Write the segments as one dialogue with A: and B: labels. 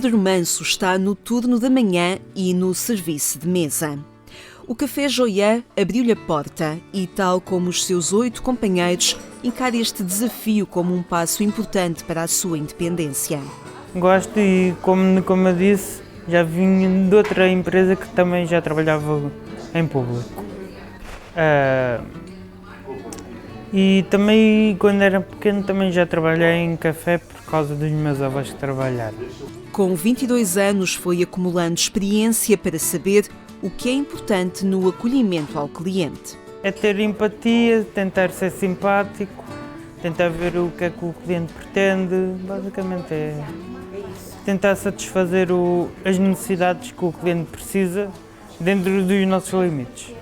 A: Pedro Manso está no turno da manhã e no serviço de mesa. O Café Joiã abriu-lhe a porta e, tal como os seus 8 companheiros, encara este desafio como um passo importante para a sua independência.
B: Gosto e, como eu disse, já vim de outra empresa que também já trabalhava em público. E também, quando era pequeno, também já trabalhei em café por causa dos meus avós que trabalharam.
A: Com 22 anos foi acumulando experiência para saber o que é importante no acolhimento ao cliente.
B: É ter empatia, tentar ser simpático, tentar ver o que é que o cliente pretende, basicamente é tentar satisfazer as necessidades que o cliente precisa dentro dos nossos limites.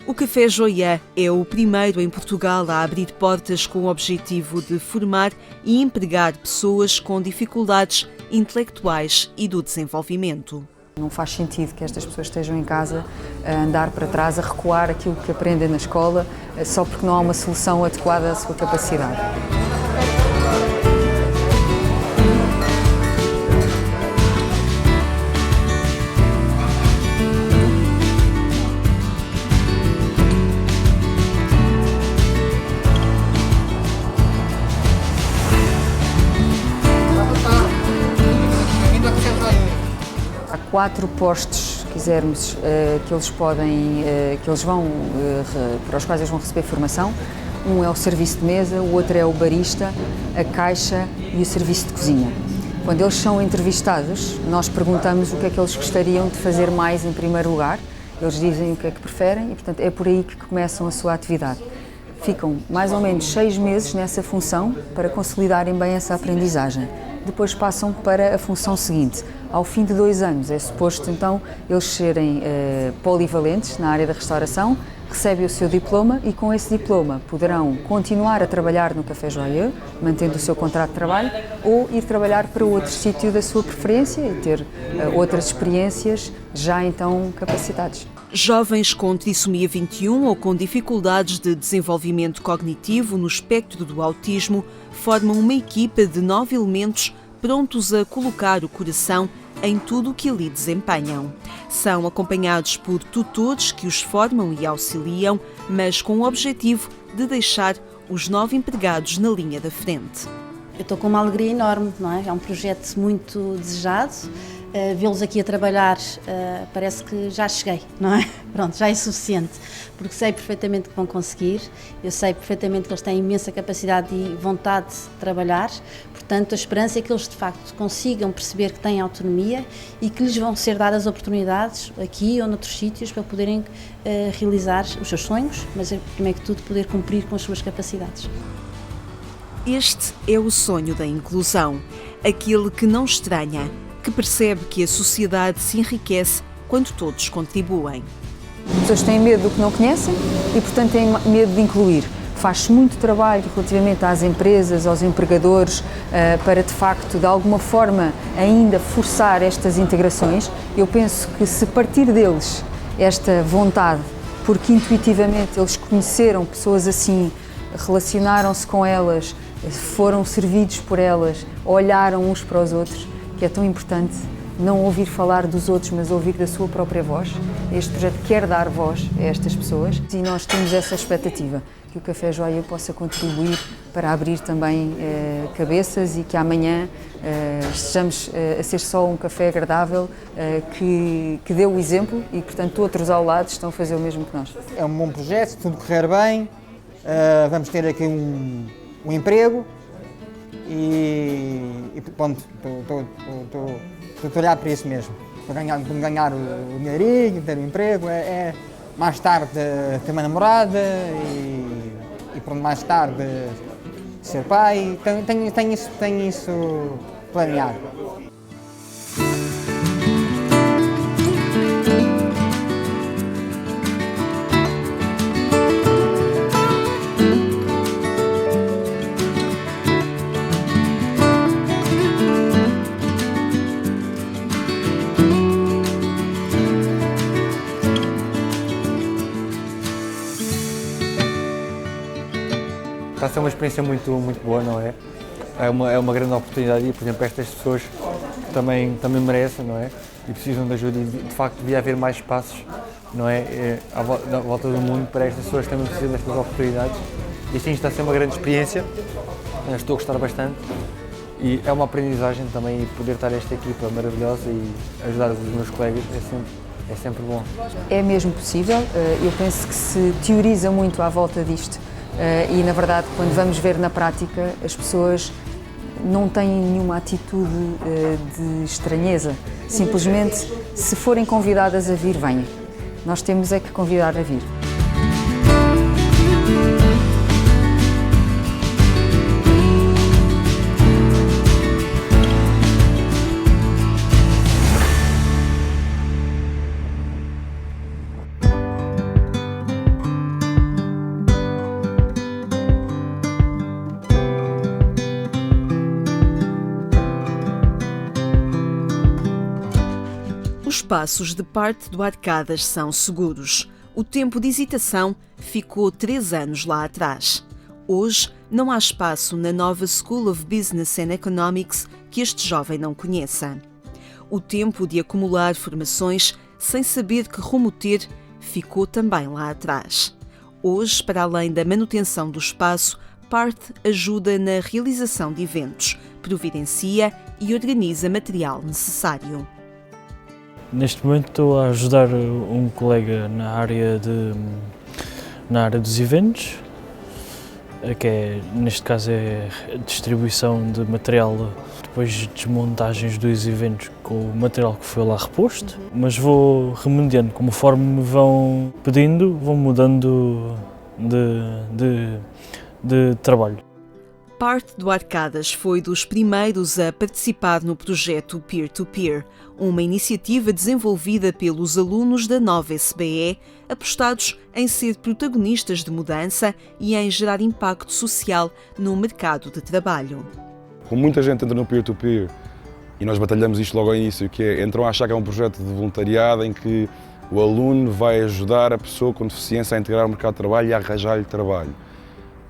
A: O Café Joiã é o primeiro em Portugal a abrir portas com o objetivo de formar e empregar pessoas com dificuldades intelectuais e do desenvolvimento.
C: Não faz sentido que estas pessoas estejam em casa a andar para trás, a recuar aquilo que aprendem na escola, só porque não há uma solução adequada à sua capacidade. Há 4 postos, se quisermos, para os quais eles vão receber formação. Um é o serviço de mesa, o outro é o barista, a caixa e o serviço de cozinha. Quando eles são entrevistados, nós perguntamos o que é que eles gostariam de fazer mais em primeiro lugar. Eles dizem o que é que preferem e, portanto, é por aí que começam a sua atividade. Ficam mais ou menos 6 meses nessa função para consolidarem bem essa aprendizagem. Depois passam para a função seguinte. Ao fim de 2 anos é suposto então eles serem polivalentes na área da restauração, recebem o seu diploma e com esse diploma poderão continuar a trabalhar no Café Joiã, mantendo o seu contrato de trabalho, ou ir trabalhar para outro sítio da sua preferência e ter outras experiências já então capacitados.
A: Jovens com trissomia 21 ou com dificuldades de desenvolvimento cognitivo no espectro do autismo formam uma equipa de 9 elementos prontos a colocar o coração em tudo o que ali desempenham. São acompanhados por tutores que os formam e auxiliam, mas com o objetivo de deixar os 9 empregados na linha da frente.
D: Eu estou com uma alegria enorme, não é? É um projeto muito desejado. Vê-los aqui a trabalhar parece que já cheguei, não é? Pronto, já é suficiente, porque sei perfeitamente que vão conseguir, eu sei perfeitamente que eles têm imensa capacidade e vontade de trabalhar, portanto a esperança é que eles de facto consigam perceber que têm autonomia e que lhes vão ser dadas oportunidades aqui ou noutros sítios para poderem realizar os seus sonhos, mas primeiro que tudo poder cumprir com as suas capacidades.
A: Este é o sonho da inclusão, aquele que não estranha, que percebe que a sociedade se enriquece quando todos contribuem.
C: As pessoas têm medo do que não conhecem e, portanto, têm medo de incluir. Faz-se muito trabalho relativamente às empresas, aos empregadores, para, de facto, de alguma forma, ainda forçar estas integrações. Eu penso que se partir deles esta vontade, porque intuitivamente eles conheceram pessoas assim, relacionaram-se com elas, foram servidos por elas, olharam uns para os outros, que é tão importante não ouvir falar dos outros, mas ouvir da sua própria voz. Este projeto quer dar voz a estas pessoas e nós temos essa expectativa, que o Café Joiã possa contribuir para abrir também cabeças e que amanhã estejamos a ser só um café agradável que dê o exemplo e, portanto, outros ao lado estão a fazer o mesmo que nós.
E: É um bom projeto, se tudo correr bem, vamos ter aqui um emprego. E pronto, estou a olhar para isso mesmo, para ganhar o dinheirinho, ter um emprego, mais tarde ter uma namorada e pronto, mais tarde ser pai, tenho isso planeado.
F: Está a ser uma experiência muito boa, não é? É uma grande oportunidade e, por exemplo, estas pessoas também merecem, não é? E precisam de ajuda e de facto devia haver mais espaços, não é? À volta do mundo para estas pessoas que também precisam destas oportunidades. E assim está a ser uma grande experiência, estou a gostar bastante e é uma aprendizagem também poder estar esta equipa maravilhosa e ajudar os meus colegas é sempre bom.
C: É mesmo possível, eu penso que se teoriza muito à volta disto e na verdade quando vamos ver na prática as pessoas não têm nenhuma atitude de estranheza, simplesmente se forem convidadas a vir, venham. Nós temos é que convidar a vir.
A: Os passos de parte do Arcadas são seguros. O tempo de hesitação ficou 3 anos lá atrás. Hoje, não há espaço na nova School of Business and Economics que este jovem não conheça. O tempo de acumular formações sem saber que rumo ter ficou também lá atrás. Hoje, para além da manutenção do espaço, Part ajuda na realização de eventos, providencia e organiza material necessário.
G: Neste momento estou a ajudar um colega na área dos eventos, que é, neste caso é a distribuição de material depois de desmontagens dos eventos com o material que foi lá reposto, mas vou remediando, conforme me vão pedindo, vou mudando de trabalho.
A: Parte do Arcadas foi dos primeiros a participar no projeto Peer-to-Peer, uma iniciativa desenvolvida pelos alunos da nova SBE, apostados em ser protagonistas de mudança e em gerar impacto social no mercado de trabalho.
H: Como muita gente entra no Peer-to-Peer, e nós batalhamos isto logo ao início, que é, entram a achar que é um projeto de voluntariado em que o aluno vai ajudar a pessoa com deficiência a integrar o mercado de trabalho e a arranjar-lhe trabalho.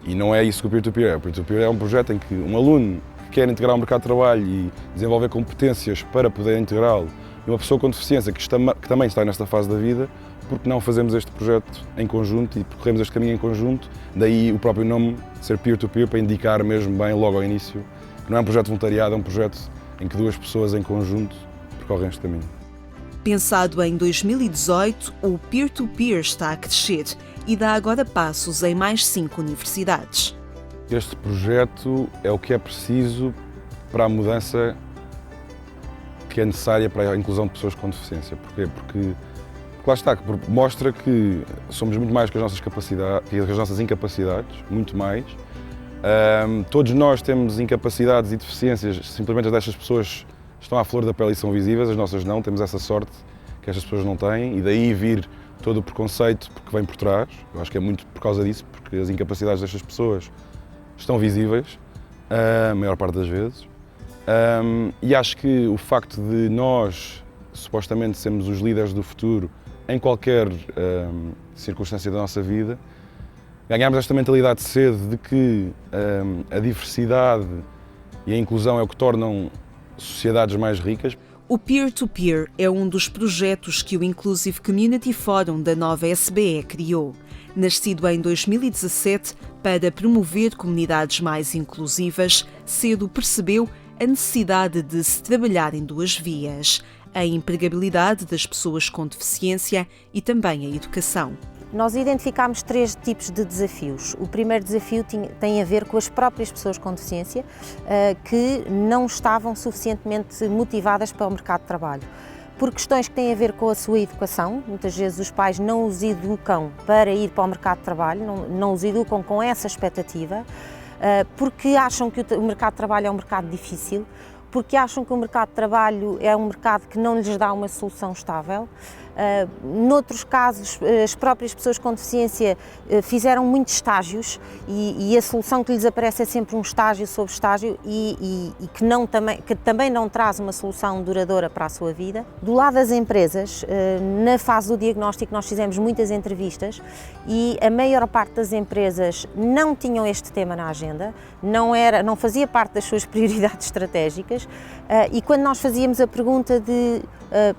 H: E não é isso que o Peer-to-Peer é. O Peer-to-Peer é um projeto em que um aluno que quer integrar o mercado de trabalho e desenvolver competências para poder integrá-lo, e uma pessoa com deficiência que também está nesta fase da vida, porque não fazemos este projeto em conjunto e percorremos este caminho em conjunto, daí o próprio nome ser Peer-to-Peer, para indicar mesmo bem logo ao início que não é um projeto voluntariado, é um projeto em que 2 pessoas em conjunto percorrem este caminho.
A: Pensado em 2018, o Peer-to-Peer está a crescer e dá agora passos em mais 5 universidades.
H: Este projeto é o que é preciso para a mudança que é necessária para a inclusão de pessoas com deficiência. Porquê? Porque lá está, mostra que somos muito mais que as nossas capacidades, que as nossas incapacidades, muito mais. Todos nós temos incapacidades e deficiências, simplesmente destas pessoas estão à flor da pele e são visíveis, as nossas não, temos essa sorte que estas pessoas não têm, e daí vir todo o preconceito que vem por trás. Eu acho que é muito por causa disso, porque as incapacidades destas pessoas estão visíveis, a maior parte das vezes, e acho que o facto de nós, supostamente, sermos os líderes do futuro em qualquer circunstância da nossa vida, ganharmos esta mentalidade cedo de que a diversidade e a inclusão é o que tornam sociedades mais ricas.
A: O Peer-to-Peer é um dos projetos que o Inclusive Community Forum da nova SBE criou. Nascido em 2017 para promover comunidades mais inclusivas, cedo percebeu a necessidade de se trabalhar em 2 vias: a empregabilidade das pessoas com deficiência e também a educação.
I: Nós identificámos 3 tipos de desafios. O primeiro desafio tem a ver com as próprias pessoas com deficiência que não estavam suficientemente motivadas para o mercado de trabalho. Por questões que têm a ver com a sua educação, muitas vezes os pais não os educam para ir para o mercado de trabalho, não os educam com essa expectativa, porque acham que o mercado de trabalho é um mercado difícil, porque acham que o mercado de trabalho é um mercado que não lhes dá uma solução estável, Noutros casos, as próprias pessoas com deficiência fizeram muitos estágios e a solução que lhes aparece é sempre um estágio sobre estágio e que também não traz uma solução duradoura para a sua vida. Do lado das empresas, na fase do diagnóstico nós fizemos muitas entrevistas e a maior parte das empresas não tinham este tema na agenda, não fazia parte das suas prioridades estratégicas e quando nós fazíamos a pergunta de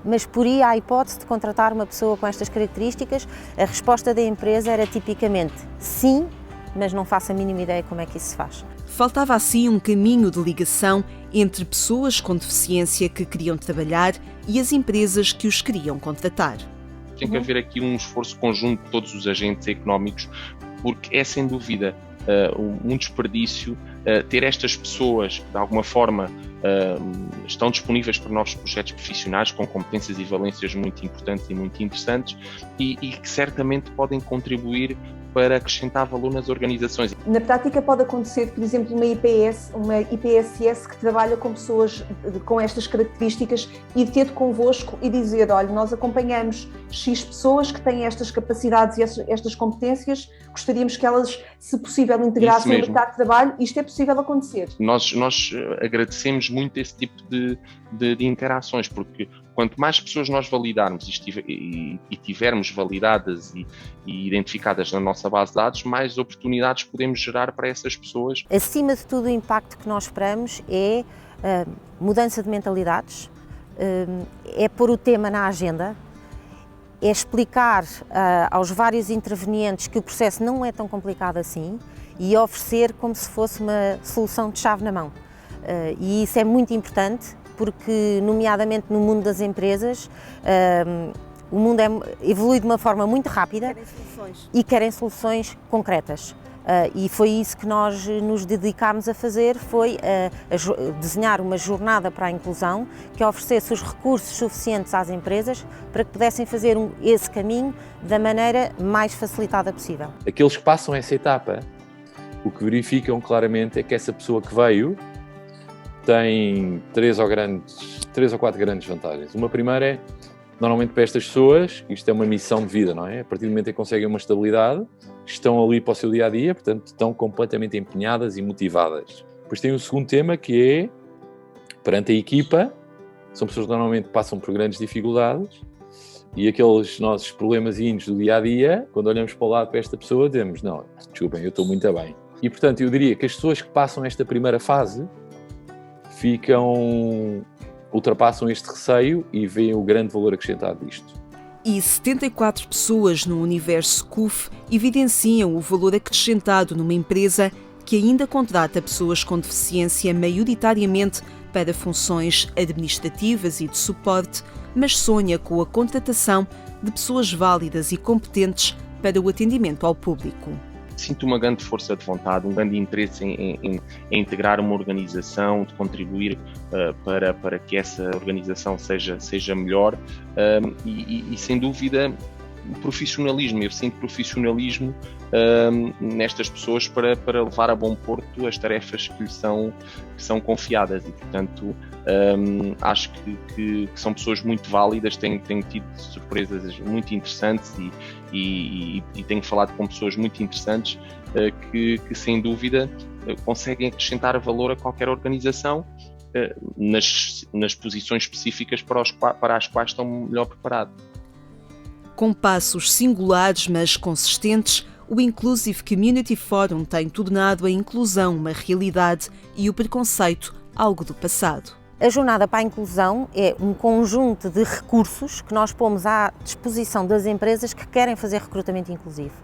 I: mas poria a hipótese de contratar uma pessoa com estas características, a resposta da empresa era tipicamente sim, mas não faço a mínima ideia como é que isso se faz.
A: Faltava assim um caminho de ligação entre pessoas com deficiência que queriam trabalhar e as empresas que os queriam contratar.
J: Tem que haver aqui um esforço conjunto de todos os agentes económicos, porque é sem dúvida um desperdício ter estas pessoas que de alguma forma estão disponíveis para novos projetos profissionais com competências e valências muito importantes e muito interessantes e que certamente podem contribuir para acrescentar valor nas organizações.
K: Na prática pode acontecer, por exemplo, uma IPSS que trabalha com pessoas com estas características e ter convosco e dizer, olha, nós acompanhamos X pessoas que têm estas capacidades e estas competências, gostaríamos que elas, se possível, integrassem no mercado de trabalho. Isto é possível acontecer.
J: Nós agradecemos muito esse tipo de interações, porque quanto mais pessoas nós validarmos e tivermos validadas e identificadas na nossa base de dados, mais oportunidades podemos gerar para essas pessoas.
I: Acima de tudo, o impacto que nós esperamos é mudança de mentalidades, é pôr o tema na agenda, é explicar aos vários intervenientes que o processo não é tão complicado assim e oferecer como se fosse uma solução de chave na mão. E isso é muito importante porque, nomeadamente no mundo das empresas, o mundo evolui de uma forma muito rápida e querem soluções concretas. E foi isso que nós nos dedicámos a fazer, foi desenhar uma jornada para a inclusão que oferecesse os recursos suficientes às empresas para que pudessem fazer esse caminho da maneira mais facilitada possível.
L: Aqueles que passam essa etapa, o que verificam claramente é que essa pessoa que veio tem três ou quatro grandes vantagens. Uma primeira é, normalmente para estas pessoas, isto é uma missão de vida, não é? A partir do momento em que conseguem uma estabilidade, estão ali para o seu dia-a-dia, portanto estão completamente empenhadas e motivadas. Depois tem o segundo tema que é, perante a equipa, são pessoas que normalmente passam por grandes dificuldades e aqueles nossos problemazinhos do dia-a-dia, quando olhamos para o lado para esta pessoa, dizemos, não, desculpem, eu estou muito bem. E portanto eu diria que as pessoas que passam esta primeira fase ultrapassam este receio e veem o grande valor acrescentado disto.
A: E 74 pessoas no universo CUF evidenciam o valor acrescentado numa empresa que ainda contrata pessoas com deficiência maioritariamente para funções administrativas e de suporte, mas sonha com a contratação de pessoas válidas e competentes para o atendimento ao público.
J: Sinto uma grande força de vontade, um grande interesse em integrar uma organização, de contribuir para que essa organização seja melhor e sem dúvida o profissionalismo. Eu sinto profissionalismo nestas pessoas para levar a bom porto as tarefas que lhes são confiadas e, portanto, acho que são pessoas muito válidas, tenho tido surpresas muito interessantes e tenho falado com pessoas muito interessantes que sem dúvida conseguem acrescentar valor a qualquer organização nas posições específicas para as quais estão melhor preparados.
A: Com passos singulares mas consistentes, o Inclusive Community Forum tem tornado a inclusão uma realidade e o preconceito algo do passado.
I: A Jornada para a Inclusão é um conjunto de recursos que nós pomos à disposição das empresas que querem fazer recrutamento inclusivo.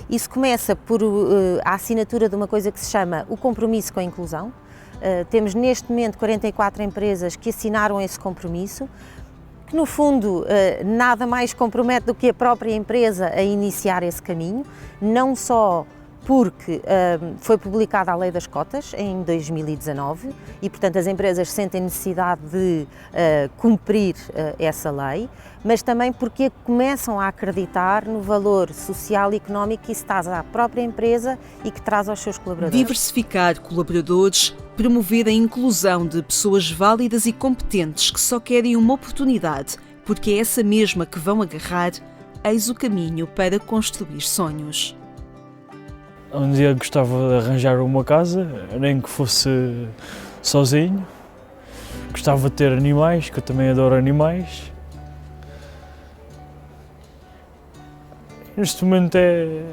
I: Isso começa por a assinatura de uma coisa que se chama o compromisso com a inclusão. Temos neste momento 44 empresas que assinaram esse compromisso, que no fundo nada mais compromete do que a própria empresa a iniciar esse caminho, não só porque foi publicada a Lei das Cotas em 2019 e, portanto, as empresas sentem necessidade de cumprir essa lei, mas também porque começam a acreditar no valor social e económico que isso traz à própria empresa e que traz aos seus colaboradores.
A: Diversificar colaboradores, promover a inclusão de pessoas válidas e competentes que só querem uma oportunidade porque é essa mesma que vão agarrar, eis o caminho para construir sonhos.
G: Um dia gostava de arranjar uma casa, nem que fosse sozinho. Gostava de ter animais, que eu também adoro animais. Neste momento é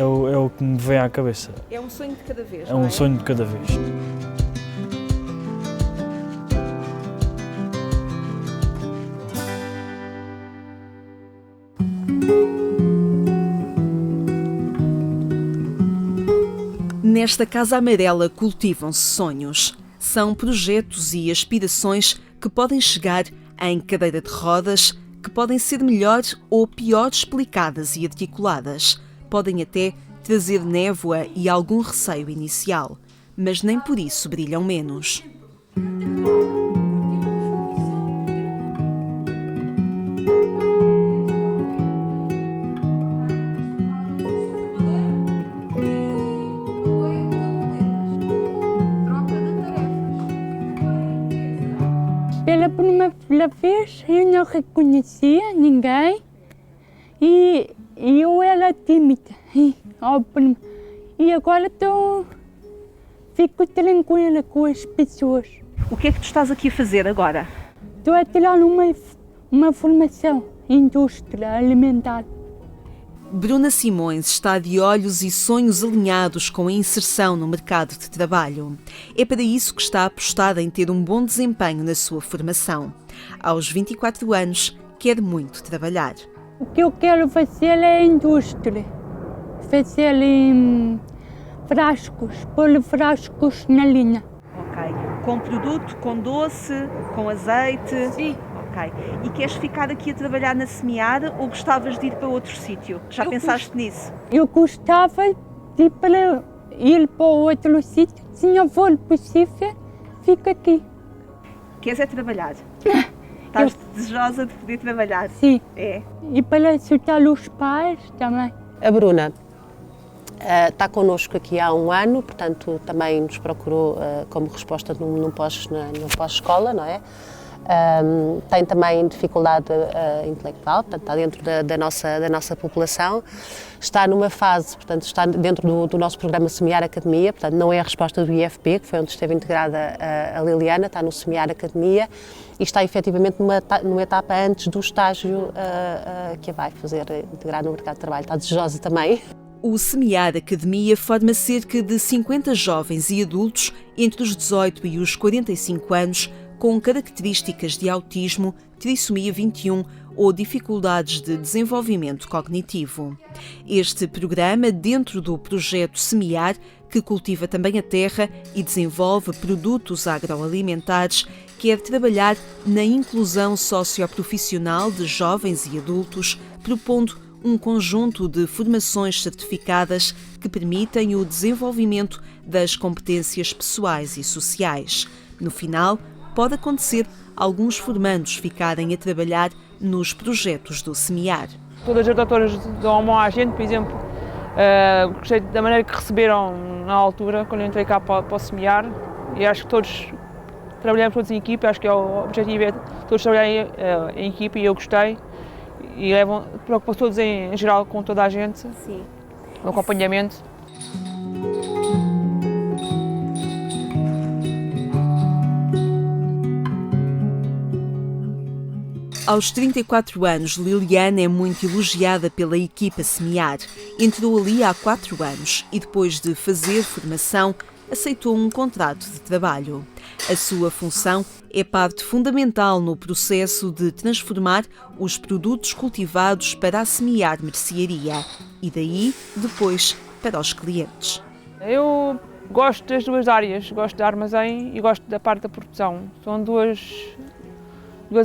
G: o que me vem à cabeça.
A: É um sonho de cada vez,
G: É um sonho de cada vez.
A: Nesta Casa Amarela cultivam-se sonhos. São projetos e aspirações que podem chegar em cadeira de rodas, que podem ser melhor ou pior explicadas e articuladas. Podem até trazer névoa e algum receio inicial, mas nem por isso brilham menos.
M: Pela primeira vez eu não reconhecia ninguém e eu era tímida. E agora fico tranquila com as pessoas.
A: O que é que tu estás aqui a fazer agora?
M: Estou a tirar uma formação em indústria alimentar.
A: Bruna Simões está de olhos e sonhos alinhados com a inserção no mercado de trabalho. É para isso que está apostada em ter um bom desempenho na sua formação. Aos 24 anos, quer muito trabalhar.
M: O que eu quero fazer é indústria. Fazer frascos, pôr frascos na linha.
A: Ok. Com produto, com doce, com azeite?
M: Sim.
A: Ok. E queres ficar aqui a trabalhar na Semear ou gostavas de ir para outro sítio? Já pensaste nisso?
M: Eu gostava de ir para outro sítio. Se não for possível, fico aqui.
A: Queres é trabalhar? Estás desejosa de poder trabalhar?
M: Sim.
A: É.
M: E para ajudar os pais também.
N: A Bruna está connosco aqui há um ano, portanto também nos procurou como resposta num pós-escola, não é? Tem também dificuldade intelectual, portanto está dentro da nossa população. Está numa fase, portanto está dentro do nosso programa Semear Academia, portanto não é a resposta do IFP, que foi onde esteve integrada a Liliana, está no Semear Academia e está efetivamente numa etapa antes do estágio que a vai fazer integrar no mercado de trabalho. Está desejosa também.
A: O Semear Academia forma cerca de 50 jovens e adultos entre os 18 e os 45 anos com características de autismo, trissomia 21 ou dificuldades de desenvolvimento cognitivo. Este programa, dentro do projeto Semear, que cultiva também a terra e desenvolve produtos agroalimentares, quer trabalhar na inclusão socioprofissional de jovens e adultos, propondo um conjunto de formações certificadas que permitem o desenvolvimento das competências pessoais e sociais. No final, pode acontecer alguns formandos ficarem a trabalhar nos projetos do Semear.
O: Todas as doutoras dão mão à gente, por exemplo, gostei da maneira que receberam na altura, quando eu entrei cá para o Semear, e acho que todos trabalhamos todos em equipa, acho que o objetivo é todos trabalharem em equipa e eu gostei. E preocupam-se todos em geral com toda a gente,
I: Sim.
O: No acompanhamento.
A: Aos 34 anos, Liliana é muito elogiada pela equipa Semear. Entrou ali há 4 anos e depois de fazer formação, aceitou um contrato de trabalho. A sua função é parte fundamental no processo de transformar os produtos cultivados para a Semear Mercearia e daí, depois, para os clientes.
O: Eu gosto das duas áreas, gosto da armazém e gosto da parte da produção. São duas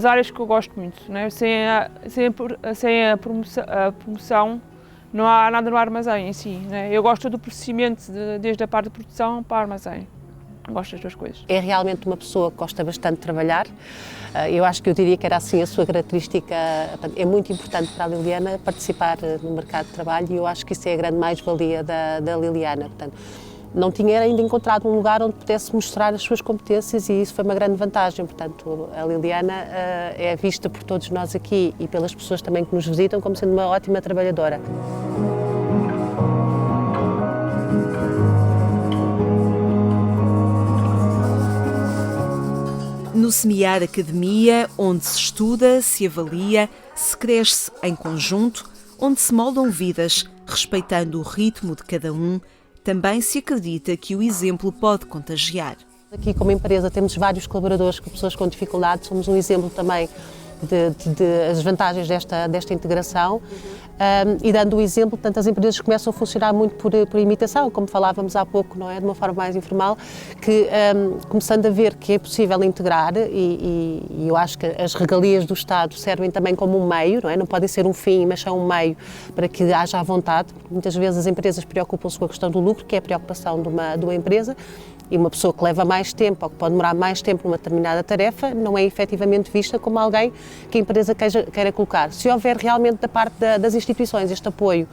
O: áreas que eu gosto muito, né? Sem a promoção não há nada no armazém em si, né? Eu gosto do processamento, desde a parte da produção para o armazém. Gosto das duas coisas.
N: É realmente uma pessoa que gosta bastante de trabalhar. Eu acho que eu diria que era assim a sua característica. É muito importante para a Liliana participar no mercado de trabalho e eu acho que isso é a grande mais-valia da Liliana. Portanto, não tinha ainda encontrado um lugar onde pudesse mostrar as suas competências e isso foi uma grande vantagem. Portanto, a Liliana é vista por todos nós aqui e pelas pessoas também que nos visitam como sendo uma ótima trabalhadora.
A: No Semear Academia, onde se estuda, se avalia, se cresce em conjunto, onde se moldam vidas, respeitando o ritmo de cada um, também se acredita que o exemplo pode contagiar.
N: Aqui, como empresa, temos vários colaboradores com pessoas com dificuldades, somos um exemplo também das vantagens desta integração e dando o exemplo, portanto, as empresas começam a funcionar muito por imitação, como falávamos há pouco, não é? De uma forma mais informal, que começando a ver que é possível integrar e eu acho que as regalias do Estado servem também como um meio, não é? Não podem ser um fim, mas são um meio para que haja a vontade. Muitas vezes as empresas preocupam-se com a questão do lucro, que é a preocupação de uma empresa, e uma pessoa que leva mais tempo ou que pode demorar mais tempo numa determinada tarefa não é efetivamente vista como alguém que a empresa queira colocar. Se houver realmente da parte das instituições este apoio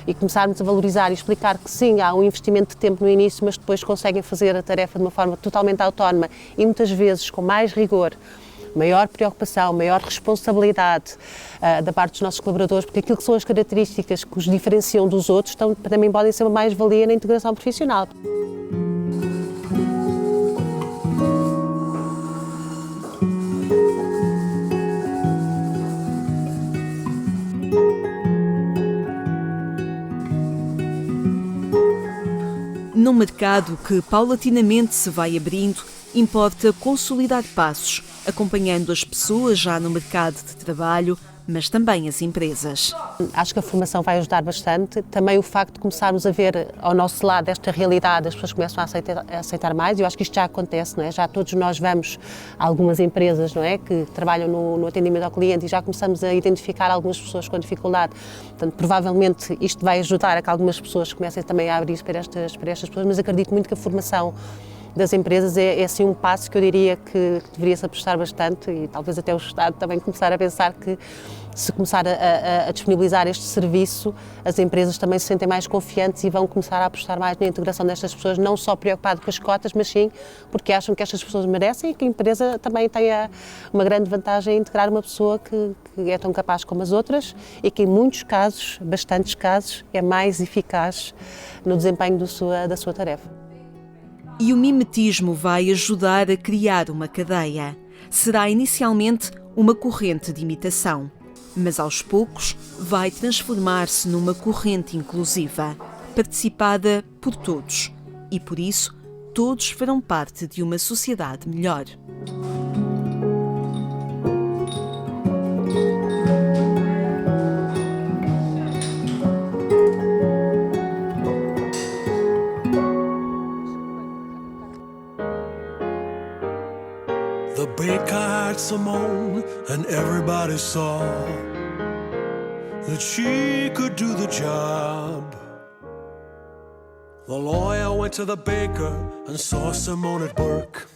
N: e começarmos a valorizar e explicar que sim, há um investimento de tempo no início, mas depois conseguem fazer a tarefa de uma forma totalmente autónoma e muitas vezes com mais rigor, maior preocupação, maior responsabilidade da parte dos nossos colaboradores, porque aquilo que são as características que os diferenciam dos outros também podem ser uma mais-valia na integração profissional.
A: Num mercado que paulatinamente se vai abrindo, importa consolidar passos, acompanhando as pessoas já no mercado de trabalho, mas também as empresas.
N: Acho que a formação vai ajudar bastante. Também o facto de começarmos a ver ao nosso lado esta realidade, as pessoas começam a aceitar mais. Eu acho que isto já acontece, não é? Já todos nós vamos a algumas empresas, não é? Que trabalham no atendimento ao cliente e já começamos a identificar algumas pessoas com dificuldade. Portanto, provavelmente isto vai ajudar a que algumas pessoas comecem também a abrir-se para estas pessoas, mas acredito muito que a formação das empresas é assim um passo que eu diria que deveria-se apostar bastante e talvez até o Estado também começar a pensar que se começar a disponibilizar este serviço, as empresas também se sentem mais confiantes e vão começar a apostar mais na integração destas pessoas, não só preocupado com as cotas, mas sim porque acham que estas pessoas merecem e que a empresa também tenha uma grande vantagem em integrar uma pessoa que é tão capaz como as outras e que em muitos casos, bastantes casos, é mais eficaz no desempenho da sua tarefa.
A: E o mimetismo vai ajudar a criar uma cadeia. Será inicialmente uma corrente de imitação, mas aos poucos vai transformar-se numa corrente inclusiva, participada por todos. E por isso, todos farão parte de uma sociedade melhor.
P: The baker had Simone, and everybody saw that she could do the job. The lawyer went to the baker and saw Simone at work.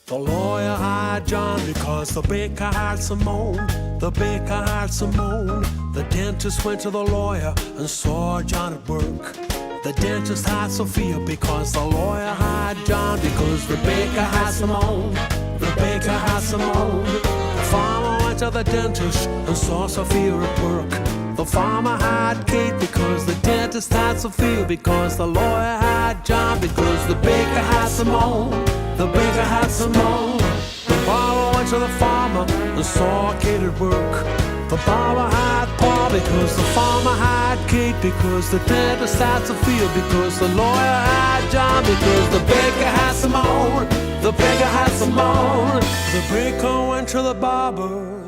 P: The lawyer hired John because the baker hired Simone. The baker hired Simone. The dentist went to the lawyer and saw John at work. The dentist hired Sophia because the lawyer hired John, because the baker had Simone. The baker had Simone. The farmer went to the dentist and saw Sophia at work. The farmer hired Kate because the dentist had Sophia, because the lawyer had John, because the baker had Simone. The baker had Simone. The barber went to the farmer and saw Kate at work. The barber had Paul because the farmer had Kate, because the dentist had Sophia, because the lawyer had John, because the baker had Simone. The baker had Simone. The baker went to the barber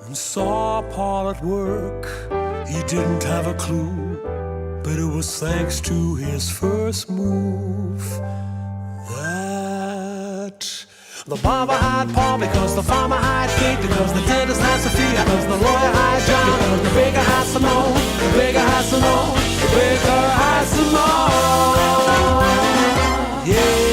P: and saw Paul at work. He didn't have a clue, but it was thanks to his first move that the barber had Paul, because the farmer had Kate, because the dentist had Sophia, because the lawyer had John, because the baker had Simone. The baker had Simone. The baker had Simone. Yeah.